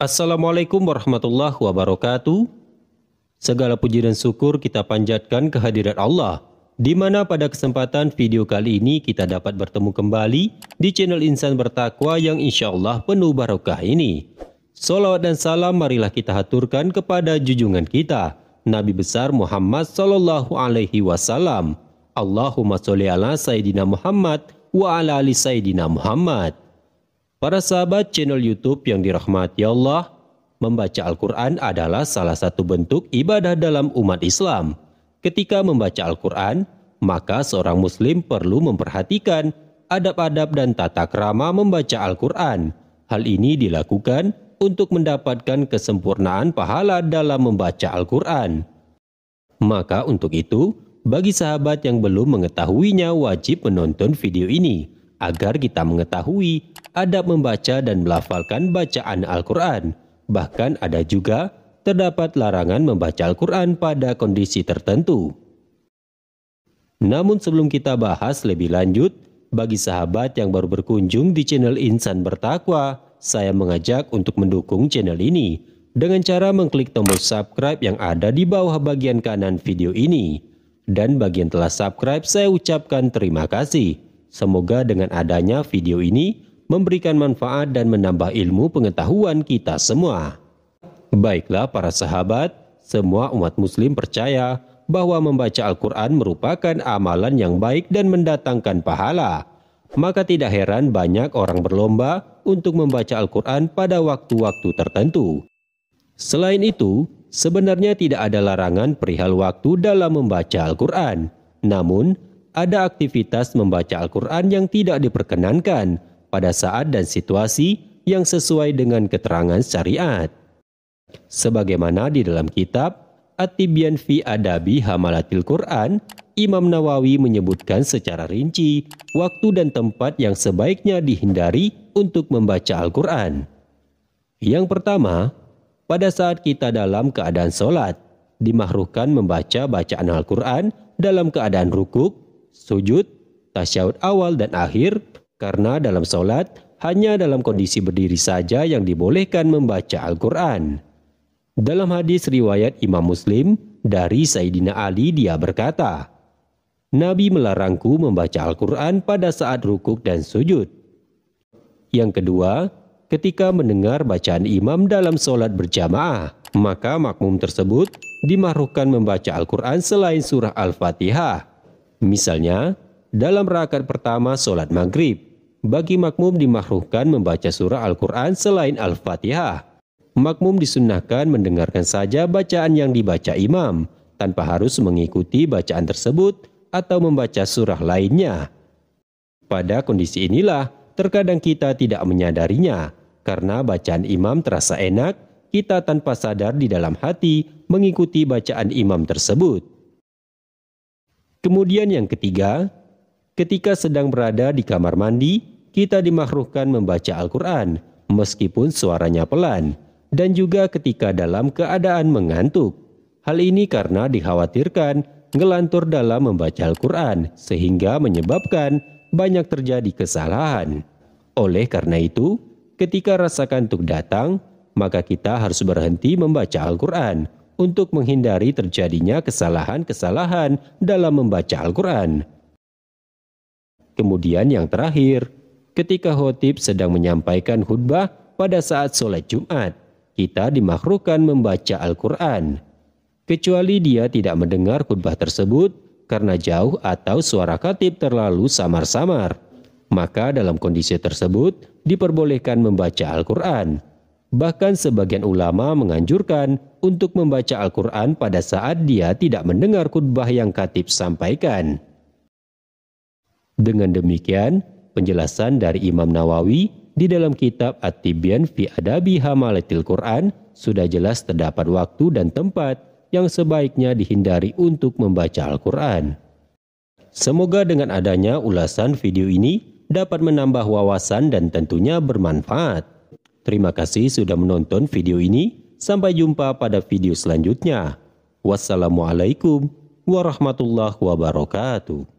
Assalamualaikum warahmatullahi wabarakatuh. Segala puji dan syukur kita panjatkan kehadirat Allah, di mana pada kesempatan video kali ini kita dapat bertemu kembali di channel Insan Bertakwa yang insya Allah penuh barokah ini. Salawat dan salam marilah kita haturkan kepada junjungan kita, Nabi besar Muhammad Sallallahu Alaihi Wasallam. Allahumma sholli ala Sayyidina Muhammad wa ala ali Sayyidina Muhammad. Para sahabat channel YouTube yang dirahmati Allah, membaca Al-Quran adalah salah satu bentuk ibadah dalam umat Islam. Ketika membaca Al-Quran, maka seorang muslim perlu memperhatikan adab-adab dan tata krama membaca Al-Quran. Hal ini dilakukan untuk mendapatkan kesempurnaan pahala dalam membaca Al-Quran. Maka untuk itu, bagi sahabat yang belum mengetahuinya wajib menonton video ini, agar kita mengetahui adab membaca dan melafalkan bacaan Al-Quran. Bahkan ada juga terdapat larangan membaca Al-Quran pada kondisi tertentu. Namun sebelum kita bahas lebih lanjut, bagi sahabat yang baru berkunjung di channel Insan Bertakwa, saya mengajak untuk mendukung channel ini dengan cara mengklik tombol subscribe yang ada di bawah bagian kanan video ini. Dan bagi yang telah subscribe, saya ucapkan terima kasih. Semoga dengan adanya video ini memberikan manfaat dan menambah ilmu pengetahuan kita semua. Baiklah para sahabat, semua umat muslim percaya bahwa membaca Al-Quran merupakan amalan yang baik dan mendatangkan pahala. Maka tidak heran banyak orang berlomba untuk membaca Al-Quran pada waktu-waktu tertentu. Selain itu, sebenarnya tidak ada larangan perihal waktu dalam membaca Al-Quran. Namun, ada aktivitas membaca Al-Quran yang tidak diperkenankan pada saat dan situasi yang sesuai dengan keterangan syariat. Sebagaimana di dalam kitab At-Tibyan fi Adabi Hamalatil Quran, Imam Nawawi menyebutkan secara rinci waktu dan tempat yang sebaiknya dihindari untuk membaca Al-Quran. Yang pertama, pada saat kita dalam keadaan sholat, dimakruhkan membaca bacaan Al-Quran dalam keadaan rukuk, sujud, tasyahud awal dan akhir, karena dalam sholat hanya dalam kondisi berdiri saja yang dibolehkan membaca Al-Quran. Dalam hadis riwayat Imam Muslim dari Sayyidina Ali, dia berkata, Nabi melarangku membaca Al-Quran pada saat rukuk dan sujud. Yang kedua, ketika mendengar bacaan imam dalam sholat berjamaah, maka makmum tersebut dimakruhkan membaca Al-Quran selain surah Al-Fatihah. Misalnya, dalam rakaat pertama sholat maghrib, bagi makmum dimakruhkan membaca surah Al-Quran selain Al-Fatihah. Makmum disunnahkan mendengarkan saja bacaan yang dibaca imam, tanpa harus mengikuti bacaan tersebut atau membaca surah lainnya. Pada kondisi inilah, terkadang kita tidak menyadarinya, karena bacaan imam terasa enak, kita tanpa sadar di dalam hati mengikuti bacaan imam tersebut. Kemudian yang ketiga, ketika sedang berada di kamar mandi, kita dimakruhkan membaca Al-Quran, meskipun suaranya pelan, dan juga ketika dalam keadaan mengantuk. Hal ini karena dikhawatirkan ngelantur dalam membaca Al-Quran, sehingga menyebabkan banyak terjadi kesalahan. Oleh karena itu, ketika rasa kantuk datang, maka kita harus berhenti membaca Al-Quran untuk menghindari terjadinya kesalahan-kesalahan dalam membaca Al-Quran. Kemudian yang terakhir, ketika khotib sedang menyampaikan khutbah pada saat sholat Jumat, kita dimakruhkan membaca Al-Quran, kecuali dia tidak mendengar khutbah tersebut karena jauh atau suara khatib terlalu samar-samar. Maka dalam kondisi tersebut diperbolehkan membaca Al-Quran. Bahkan sebagian ulama menganjurkan untuk membaca Al-Quran pada saat dia tidak mendengar khutbah yang khatib sampaikan. Dengan demikian, penjelasan dari Imam Nawawi di dalam kitab At-Tibyan fi Adabi Hamalatil Quran sudah jelas terdapat waktu dan tempat yang sebaiknya dihindari untuk membaca Al-Quran. Semoga dengan adanya ulasan video ini dapat menambah wawasan dan tentunya bermanfaat. Terima kasih sudah menonton video ini. Sampai jumpa pada video selanjutnya. Wassalamualaikum warahmatullahi wabarakatuh.